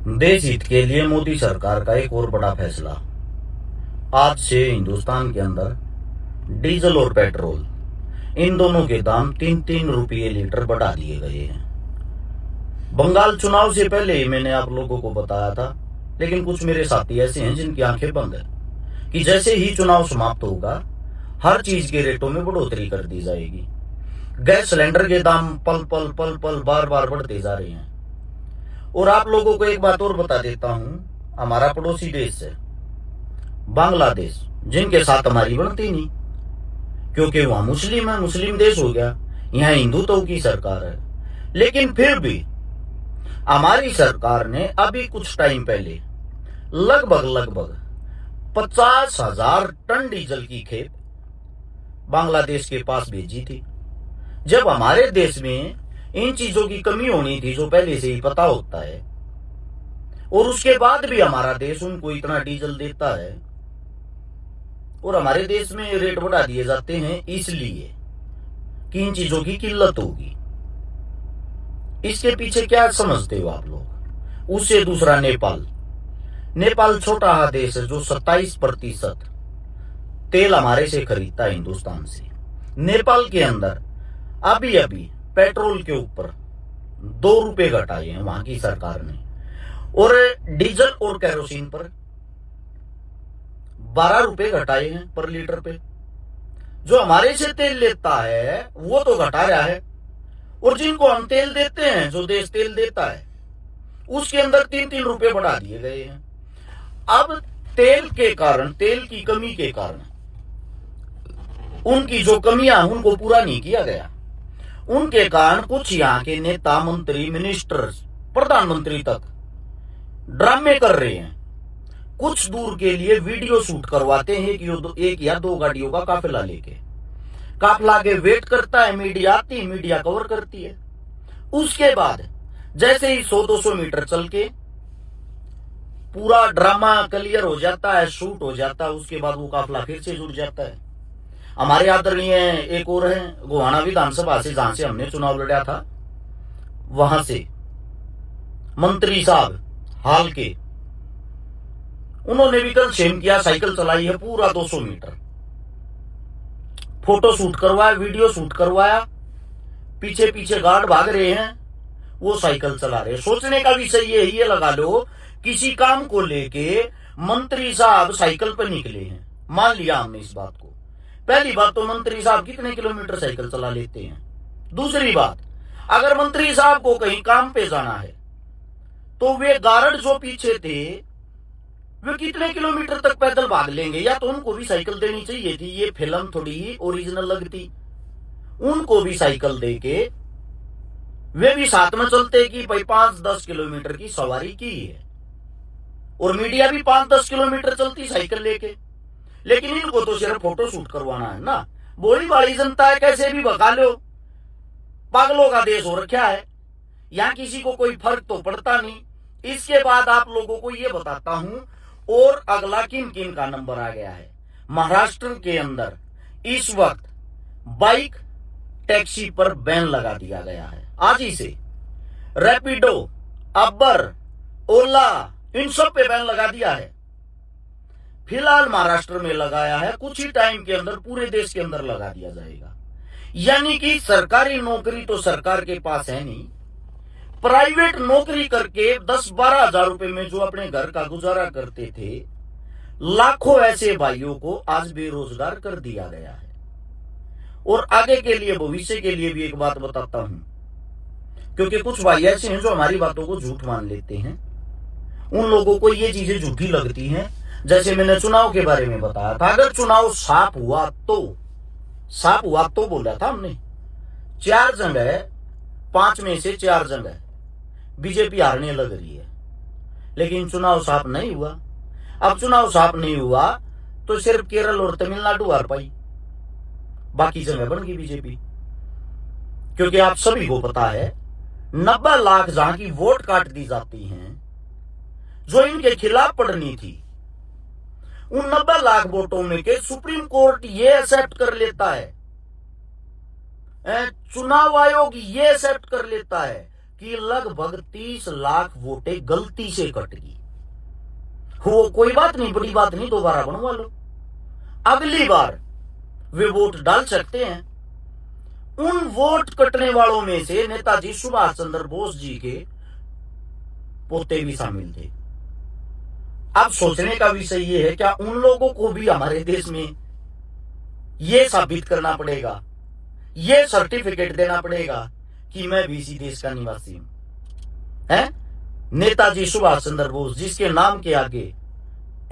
देश हित के लिए मोदी सरकार का एक और बड़ा फैसला। आज से हिंदुस्तान के अंदर डीजल और पेट्रोल इन दोनों के दाम 3-3 रुपये लीटर बढ़ा दिए गए हैं। बंगाल चुनाव से पहले ही मैंने आप लोगों को बताया था, लेकिन कुछ मेरे साथी ऐसे हैं जिनकी आंखें बंद है कि जैसे ही चुनाव समाप्त होगा हर चीज के रेटों में बढ़ोतरी कर दी जाएगी। गैस सिलेंडर के दाम पल पल बार बार बढ़ते जा रहे हैं। और आप लोगों को एक बात और बता देता हूं, हमारा पड़ोसी देश है बांग्लादेश, जिनके साथ हमारी बनती नहीं, क्योंकि वहां मुस्लिम है, मुस्लिम देश हो गया, यहाँ हिंदुत्व की सरकार है। लेकिन फिर भी हमारी सरकार ने अभी कुछ टाइम पहले लगभग 50,000 टन डीजल की खेप बांग्लादेश के पास भेजी थी। जब हमारे देश में इन चीजों की कमी होनी थी जो पहले से ही पता होता है, और उसके बाद भी हमारा देश उनको इतना डीजल देता है और हमारे देश में रेट बढ़ा दिए जाते हैं इसलिए कि इन चीजों की किल्लत होगी। इसके पीछे क्या समझते हो आप लोग? उससे दूसरा नेपाल छोटा देश है जो 27% तेल हमारे से खरीदता है हिंदुस्तान से। नेपाल के अंदर अभी पेट्रोल के ऊपर 2 रुपए घटाए हैं वहां की सरकार ने, और डीजल और केरोसिन पर 12 रुपए घटाए हैं पर लीटर पे। जो हमारे से तेल लेता है वो तो घटा रहा है, और जिनको हम तेल देते हैं, जो देश तेल देता है, उसके अंदर 3-3 रुपए बढ़ा दिए गए हैं। अब तेल के कारण, तेल की कमी के कारण उनकी जो कमियां उनको पूरा नहीं किया गया, उनके कारण कुछ यहाँ के नेता, मंत्री, मिनिस्टर, प्रधानमंत्री तक ड्रामे कर रहे हैं। कुछ दूर के लिए वीडियो शूट करवाते हैं कि 1 या 2 गाड़ियों का काफिला लेके, काफिला के वेट करता है, मीडिया आती है, मीडिया कवर करती है। उसके बाद जैसे ही 100-200 मीटर चल के पूरा ड्रामा क्लियर हो जाता है, शूट हो जाता है, उसके बाद वो काफिला फिर से जुड़ जाता है। हमारे आदरणीय एक और है गोहाना विधानसभा से, जहां से हमने चुनाव लड़ा था, वहां से मंत्री साहब हाल के, उन्होंने भी कल शेम किया, साइकिल चलाई है पूरा 200 मीटर, फोटो शूट करवाया, वीडियो शूट करवाया, पीछे गार्ड भाग रहे हैं, वो साइकिल चला रहे हैं। सोचने का विषय ये लगा लो, किसी काम को लेके मंत्री साहब साइकिल पर निकले हैं। मान लिया हमने इस बात को। पहली बात तो मंत्री साहब कितने किलोमीटर साइकिल चला लेते हैं। दूसरी बात, अगर मंत्री साहब को कहीं काम पे जाना है तो वे गार्ड जो पीछे थे वे कितने किलोमीटर तक पैदल भाग लेंगे? या तो उनको भी साइकिल देनी चाहिए थी, ये फिल्म थोड़ी ही ओरिजिनल लगती, उनको भी साइकिल देके वे भी साथ में चलते कि भाई 5-10 किलोमीटर की सवारी की है, और मीडिया भी 5-10 किलोमीटर चलती साइकिल लेके। लेकिन इनको तो सिर्फ फोटो शूट करवाना है ना। बोली वाली जनता है, कैसे भी भगा लो, पागलों का देश हो रखा है, यहां किसी को कोई फर्क तो पड़ता नहीं। इसके बाद आप लोगों को यह बताता हूं, और अगला किन का नंबर आ गया है। महाराष्ट्र के अंदर इस वक्त बाइक टैक्सी पर बैन लगा दिया गया है आज ही से। रैपिडो, अबर, ओला, इन सब पे बैन लगा दिया है। फिलहाल महाराष्ट्र में लगाया है, कुछ ही टाइम के अंदर पूरे देश के अंदर लगा दिया जाएगा। यानी कि सरकारी नौकरी तो सरकार के पास है नहीं, प्राइवेट नौकरी करके 10-12 हजार रुपए में जो अपने घर का गुजारा करते थे, लाखों ऐसे भाइयों को आज बेरोजगार कर दिया गया है। और आगे के लिए, भविष्य के लिए भी एक बात बताता हूं, क्योंकि कुछ भाई ऐसे हैं जो हमारी बातों को झूठ मान लेते हैं, उन लोगों को ये चीजें झूठी लगती हैं। जैसे मैंने चुनाव के बारे में बताया था, अगर चुनाव साफ हुआ तो बोला था हमने 4 जगह, 5 में से 4 जगह बीजेपी हारने लग रही है, लेकिन चुनाव साफ नहीं हुआ। अब चुनाव साफ नहीं हुआ तो सिर्फ केरल और तमिलनाडु हार पाई, बाकी जगह बन गई बीजेपी। क्योंकि आप सभी को पता है 90 लाख जहां की वोट काट दी जाती हैं, जो इनके खिलाफ पड़नी थी, उन 90 लाख वोटों में के सुप्रीम कोर्ट ये एक्सेप्ट कर लेता है, चुनाव आयोग ये एक्सेप्ट कर लेता है कि लगभग 30 लाख वोटें गलती से कट गई। वो कोई बात नहीं, बड़ी बात नहीं, दोबारा बनवा लो, अगली बार वे वोट डाल सकते हैं। उन वोट कटने वालों में से नेताजी सुभाष चंद्र बोस जी के पोते भी शामिल थे। अब सोचने का विषय यह है, क्या उन लोगों को भी हमारे देश में यह साबित करना पड़ेगा, यह सर्टिफिकेट देना पड़ेगा कि मैं भी इसी देश का निवासी हूं? है नेताजी सुभाष चंद्र बोस, जिसके नाम के आगे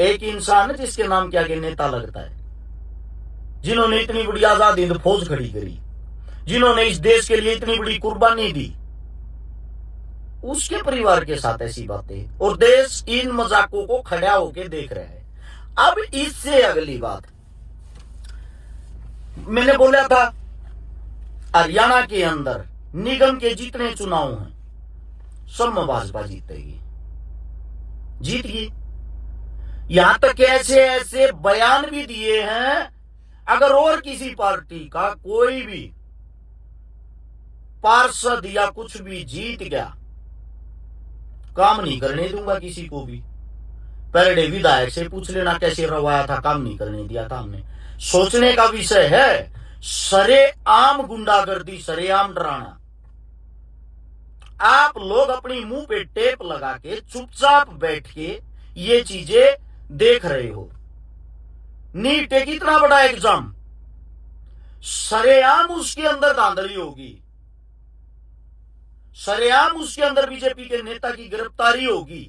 एक इंसान है, जिसके नाम के आगे नेता लगता है, जिन्होंने इतनी बड़ी आजादी हिंद फौज खड़ी करी, जिन्होंने इस देश के लिए इतनी बड़ी कुर्बानी दी, उसके परिवार के साथ ऐसी बातें, और देश इन मजाकों को खड़ा होकर देख रहा है। अब इससे अगली बात, मैंने बोला था हरियाणा के अंदर निगम के जितने चुनाव हैं सब में भाजपा जीतेगी, जीत गई। यहां तक ऐसे ऐसे बयान भी दिए हैं, अगर और किसी पार्टी का कोई भी पार्षद या कुछ भी जीत गया, काम नहीं करने दूंगा किसी को भी। पहले विधायक से पूछ लेना कैसे रवाया था, काम नहीं करने दिया था हमने। सोचने का विषय है, सरेआम गुंडागर्दी, सरेआम डराना। आप लोग अपनी मुंह पे टेप लगा के चुपचाप बैठ के ये चीजें देख रहे हो। नीट एक इतना बड़ा एग्जाम, सरेआम उसके अंदर धांधली होगी, सरेआम उसके अंदर बीजेपी के नेता की गिरफ्तारी होगी।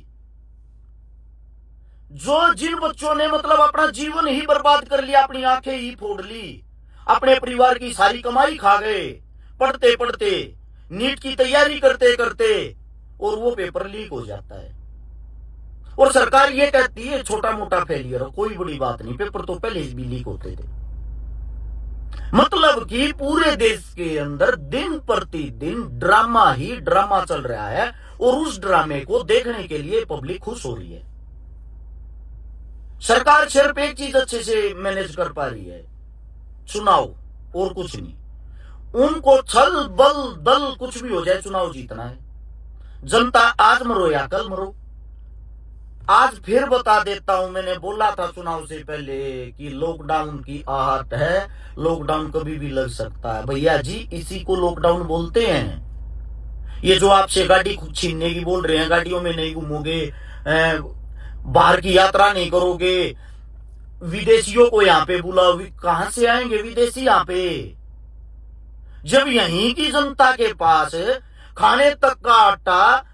जो जिन बच्चों ने मतलब अपना जीवन ही बर्बाद कर लिया, अपनी आंखें ही फोड़ ली, अपने परिवार की सारी कमाई खा गए पढ़ते पढ़ते, नीट की तैयारी करते करते, और वो पेपर लीक हो जाता है। और सरकार ये कहती है छोटा मोटा फेलियर हो, कोई बड़ी बात नहीं, पेपर तो पहले भी लीक होते थे। मतलब कि पूरे देश के अंदर दिन प्रतिदिन ड्रामा ही ड्रामा चल रहा है, और उस ड्रामे को देखने के लिए पब्लिक खुश हो रही है। सरकार सिर्फ एक चीज अच्छे से मैनेज कर पा रही है, चुनाव, और कुछ नहीं। उनको छल बल दल कुछ भी हो जाए, चुनाव जीतना है। जनता आज मरो या कल मरो। आज फिर बता देता हूं, मैंने बोला था चुनाव से पहले कि लॉकडाउन की आहट है, लॉकडाउन कभी भी लग सकता है। भैया जी, इसी को लॉकडाउन बोलते हैं। ये जो आपसे गाड़ी छीनने की बोल रहे हैं, गाड़ियों में नहीं घूमोगे, बाहर की यात्रा नहीं करोगे, विदेशियों को यहाँ पे बुलाओ, कहां से आएंगे विदेशी यहाँ पे, जब यहीं की जनता के पास खाने तक का आटा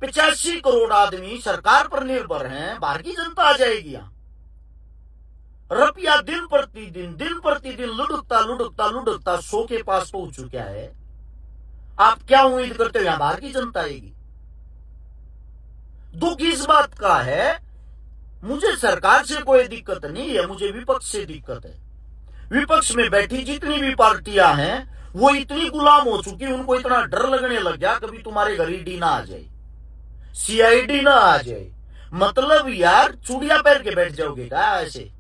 85 करोड़ आदमी सरकार पर निर्भर हैं, बाहर की जनता आ जाएगी यहाँ। रुपया दिन प्रतिदिन लुढ़कता लुढ़कता लुढ़कता 100 के पास पहुंच चुका है। आप क्या उम्मीद करते हो यहाँ बाहर की जनता आएगी? दुख इस बात का है, मुझे सरकार से कोई दिक्कत नहीं है, मुझे विपक्ष से दिक्कत है। विपक्ष में बैठी जितनी भी पार्टियां हैं वो इतनी गुलाम हो चुकी, उनको इतना डर लगने लग गया कभी तुम्हारे घर ईडी ना आ जाए, सीआईडी ना आ जाए। मतलब यार चूड़िया पहन के बैठ जाओगे क्या ऐसे?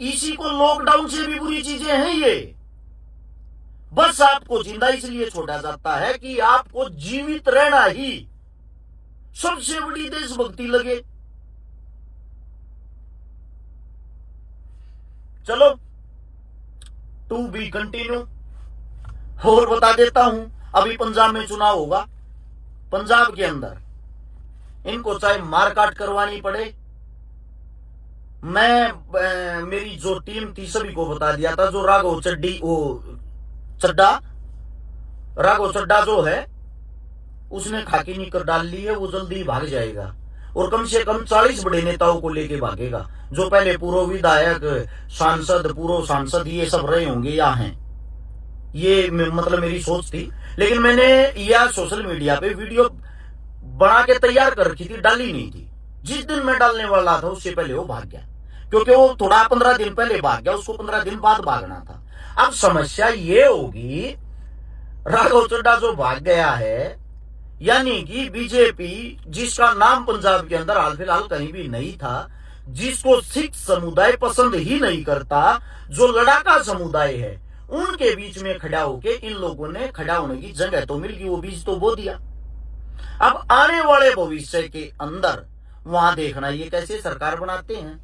इसी को लॉकडाउन से भी बुरी चीजें हैं ये। बस आपको जिंदा इसलिए छोड़ा जाता है कि आपको जीवित रहना ही सबसे बड़ी देशभक्ति लगे। चलो टू बी कंटिन्यू। और बता देता हूं, अभी पंजाब में चुनाव होगा। पंजाब के अंदर इनको चाहे मारकाट करवानी पड़े, मैं मेरी जो टीम थी सभी को बता दिया था। जो राघव चड्डा जो है उसने खाकी निकर डाल ली है, वो जल्दी भाग जाएगा और कम से कम 40 बड़े नेताओं को लेके भागेगा। जो पहले पूर्व विधायक, सांसद, पूर्व सांसद ये सब रहे होंगे या हैं, ये मतलब मेरी सोच थी। लेकिन मैंने यह सोशल मीडिया पे वीडियो बना के तैयार कर रखी थी, डाली नहीं थी। जिस दिन मैं डालने वाला था उससे पहले वो भाग गया, क्योंकि वो थोड़ा 15 दिन पहले भाग गया, उसको 15 दिन बाद भागना था। अब समस्या ये होगी, राघव चड्डा जो भाग गया है, यानी कि बीजेपी जिसका नाम पंजाब के अंदर हाल फिलहाल कहीं भी नहीं था, जिसको सिख समुदाय पसंद ही नहीं करता, जो लड़ाका समुदाय है उनके बीच में खड़ा होके इन लोगों ने खड़ा होने की जगह तो मिल गई, वो बीज तो बो दिया। अब आने वाले भविष्य के अंदर वहां देखना ये कैसे सरकार बनाते हैं।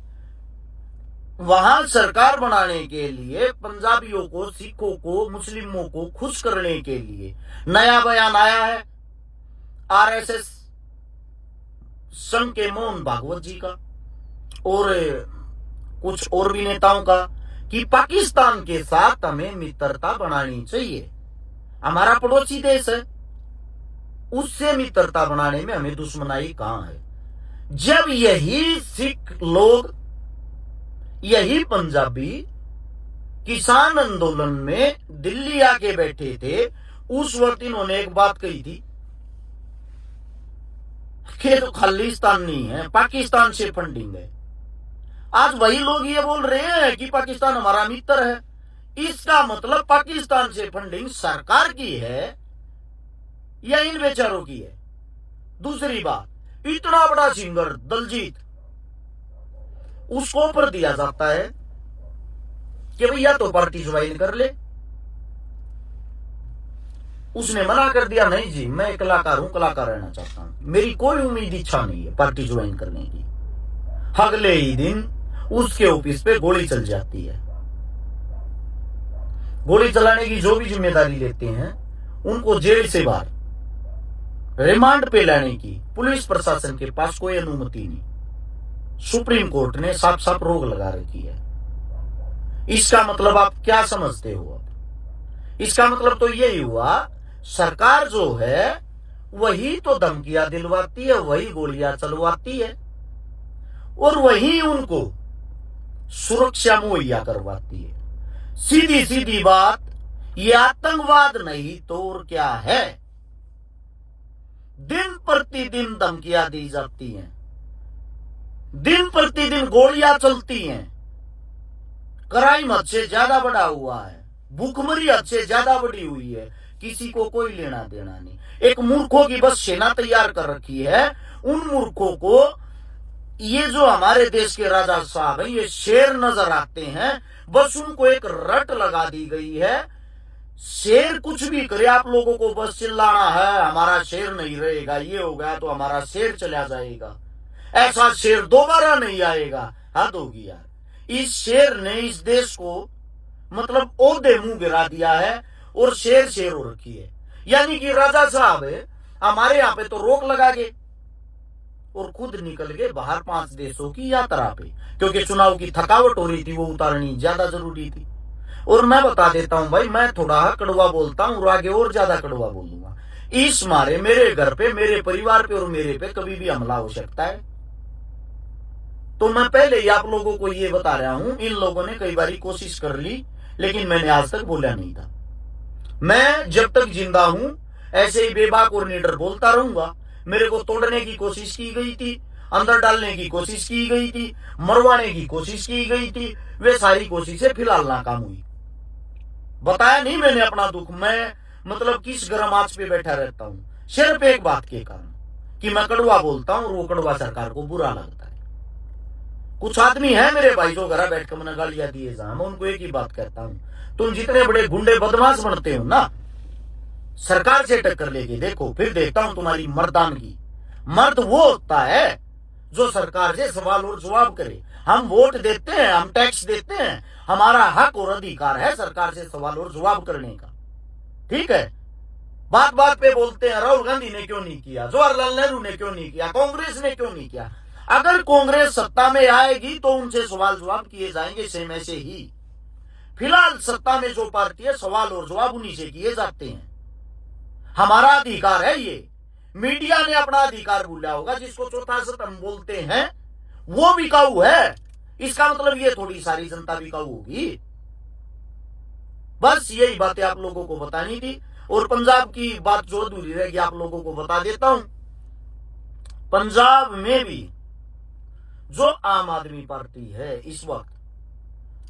वहां सरकार बनाने के लिए पंजाबियों को, सिखों को, मुस्लिमों को खुश करने के लिए नया बयान आया है आरएसएस संघ के मोहन भागवत जी का और कुछ और भी नेताओं का कि पाकिस्तान के साथ हमें मित्रता बनानी चाहिए। हमारा पड़ोसी देश है, उससे मित्रता बनाने में हमें दुश्मनाई कहां है। जब यही सिख लोग, यही पंजाबी किसान आंदोलन में दिल्ली आके बैठे थे, उस वक्त इन्होंने एक बात कही थी कि तो खालिस्तान नहीं है, पाकिस्तान से फंडिंग है। आज वही लोग ये बोल रहे हैं कि पाकिस्तान हमारा मित्र है। इसका मतलब पाकिस्तान से फंडिंग सरकार की है या इन बेचारों की है। दूसरी बात, इतना बड़ा सिंगर दलजीत, उसको ऑफर दिया जाता है कि भैया तो पार्टी ज्वाइन कर ले। उसने मना कर दिया, नहीं जी मैं कलाकार हूं, कलाकार रहना चाहता हूं, मेरी कोई उम्मीद इच्छा नहीं है पार्टी ज्वाइन करने की। अगले ही दिन उसके ऑफिस पे गोली चल जाती है। गोली चलाने की जो भी जिम्मेदारी लेते हैं उनको जेल से बाहर रिमांड पे लाने की पुलिस प्रशासन के पास कोई अनुमति नहीं। सुप्रीम कोर्ट ने साफ साफ रोक लगा रखी है। इसका मतलब आप क्या समझते हो? अब इसका मतलब तो यही हुआ, सरकार जो है वही तो धमकियां दिलवाती है, वही गोलियां चलवाती है और वही उनको सुरक्षा मुहैया करवाती है। सीधी सीधी बात, ये आतंकवाद नहीं तो और क्या है। दिन प्रतिदिन धमकियां दी जाती हैं, दिन प्रतिदिन गोलियां चलती हैं, क्राइम हद से ज्यादा बढ़ा हुआ है, भूखमरी हद से ज्यादा बढ़ी हुई है, किसी को कोई लेना देना नहीं। एक मूर्खों की बस सेना तैयार कर रखी है। उन मूर्खों को ये जो हमारे देश के राजा साहब हैं, ये शेर नजर आते हैं, बस उनको एक रट लगा दी गई है। शेर कुछ भी करे, आप लोगों को बस चिल्लाना है हमारा शेर नहीं रहेगा, ये हो गया तो हमारा शेर चला जाएगा, ऐसा शेर दोबारा नहीं आएगा। हद होगी यार। इस शेर ने इस देश को मतलब ओहदे मुंह गिरा दिया है और शेर शेर हो रखी है। यानी कि राजा साहब हमारे यहाँ पे तो रोक लगा के और खुद निकल गए बाहर 5 देशों की यात्रा पे, क्योंकि चुनाव की थकावट हो रही थी, वो उतारनी ज्यादा जरूरी थी। और मैं बता देता हूं भाई, मैं थोड़ा कड़वा बोलता हूं और आगे और ज्यादा कड़वा बोलूंगा। इस मारे मेरे घर पे, मेरे परिवार पे और मेरे पे कभी भी हमला हो सकता है। तो मैं पहले ही आप लोगों को ये बता रहा हूं, इन लोगों ने कई बारी कोशिश कर ली लेकिन मैंने आज तक बोला नहीं था। मैं जब तक जिंदा हूं ऐसे ही बेबाक और निडर बोलता रहूंगा। मेरे को तोड़ने की कोशिश की गई थी, अंदर डालने की कोशिश की गई थी, मरवाने की कोशिश की गई थी, वे सारी कोशिशें फिलहाल नाकाम हुई। बताया नहीं मैंने अपना दुख, मैं मतलब किस गर्म आंच पे बैठा रहता हूं सिर्फ एक बात के कारण कि मैं कड़वा बोलता हूं और वो कड़वा सरकार को बुरा लगता है। कुछ आदमी है मेरे भाई जो घर बैठ कर मैंने गालियां दिए जा, मैं उनको एक ही बात कहता हूं, तुम जितने बड़े गुंडे बदमाश बनते हो ना, सरकार से टक्कर लेके देखो, फिर देखता हूं तुम्हारी मर्दानगी। मर्द वो होता है जो सरकार से सवाल और जवाब करे। हम वोट देते हैं, हम टैक्स देते हैं, हमारा हक और अधिकार है सरकार से सवाल और जवाब करने का। ठीक है, बात बात पे बोलते हैं राहुल गांधी ने क्यों नहीं किया, जवाहरलाल नेहरू ने क्यों नहीं किया, कांग्रेस ने क्यों नहीं किया। अगर कांग्रेस सत्ता में आएगी तो उनसे सवाल जवाब किए जाएंगे सेम ऐसे ही। फिलहाल सत्ता में जो पार्टी है सवाल और जवाब उन्हीं से किए जाते हैं। हमारा अधिकार है ये। मीडिया ने अपना अधिकार भूला होगा, जिसको चौथा सतम बोलते हैं वो बिकाऊ है। इसका मतलब ये थोड़ी सारी जनता बिकाऊ होगी। बस यही बातें आप लोगों को बतानी थी। और पंजाब की बात जो अधूरी रहेगी आप लोगों को बता देता हूं। पंजाब में भी जो आम आदमी पार्टी है इस वक्त,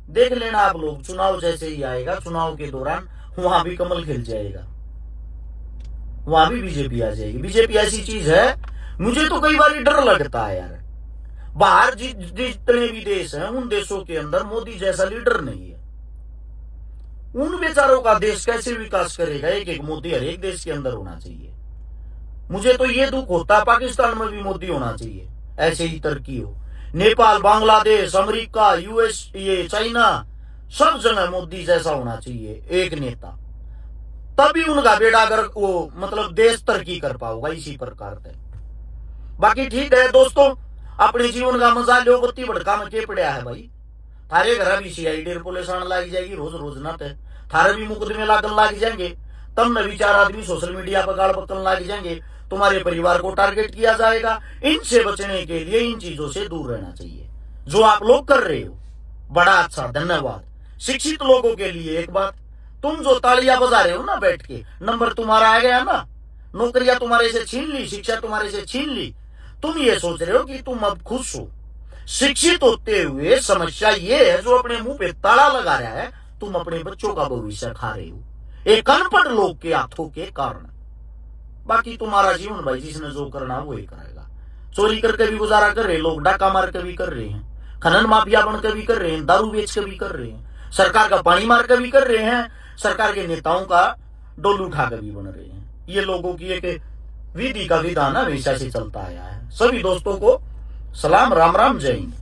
देख लेना आप लोग, चुनाव जैसे ही आएगा, चुनाव के दौरान वहां भी कमल खिल जाएगा, वहां भी बीजेपी आ जाएगी। बीजेपी ऐसी चीज है, मुझे तो कई बार डर लगता है यार। बाहर जितने भी देश हैं उन देशों के अंदर मोदी जैसा लीडर नहीं है। उन बेचारों का देश कैसे विकास करेगा? एक एक मोदी हर एक देश के अंदर होना चाहिए। मुझे तो ये दुख होता है पाकिस्तान में भी मोदी होना चाहिए, ऐसे ही तरक्की हो। नेपाल, बांग्लादेश, अमेरिका, यूएस, ये चाइना, सब जगह मोदी जैसा होना चाहिए एक नेता, तभी उनका बेड़ा अगर वो मतलब देश तरक्की कर पाओगा इसी प्रकार से। बाकी ठीक है दोस्तों, अपने जीवन का मजा लो, बत्ती भड़का में के पड़ा है भाई। थारे घर भी सीआईडी पुलिस आने लग जाएगी रोज रोज ना, थारे भी मुकदमे लागन लग जाएंगे, तब न विचार आदमी सोशल मीडिया पर गाड़ पकड़ने लग जाएंगे, तुम्हारे परिवार को टारगेट किया जाएगा। इनसे बचने के लिए इन चीजों से दूर रहना चाहिए जो आप लोग कर रहे हो। बड़ा अच्छा, धन्यवाद। शिक्षित लोगों के लिए एक बात, तुम जो तालियां बजा रहे हो ना बैठ के, नंबर तुम्हारा आ गया ना, नौकरियां तुम्हारे से छीन ली, शिक्षा तुम्हारे से छीन ली, तुम ये सोच रहे हो कि तुम अब खुश हो। शिक्षित होते हुए समस्या ये है जो अपने मुंह पे ताला लगा रहा है, तुम अपने बच्चों का भविष्य खा रहे हो एक अनपढ़ लोग के हाथों के कारण। बाकी तुम्हारा जीवन भाई, जिसने जो करना वो ही करेगा। चोरी करके भी गुजारा कर रहे लोग, डाका मार के भी कर रहे हैं, खनन माफिया बन के भी कर रहे हैं, दारू बेच के भी कर रहे हैं, सरकार का पानी मार के भी कर रहे हैं, सरकार के नेताओं का डोलू उठा के भी बन रहे हैं। ये लोगों की एक विधि का विधान हमेशा से चलता आया है। सभी दोस्तों को सलाम, राम राम, जय हिंद।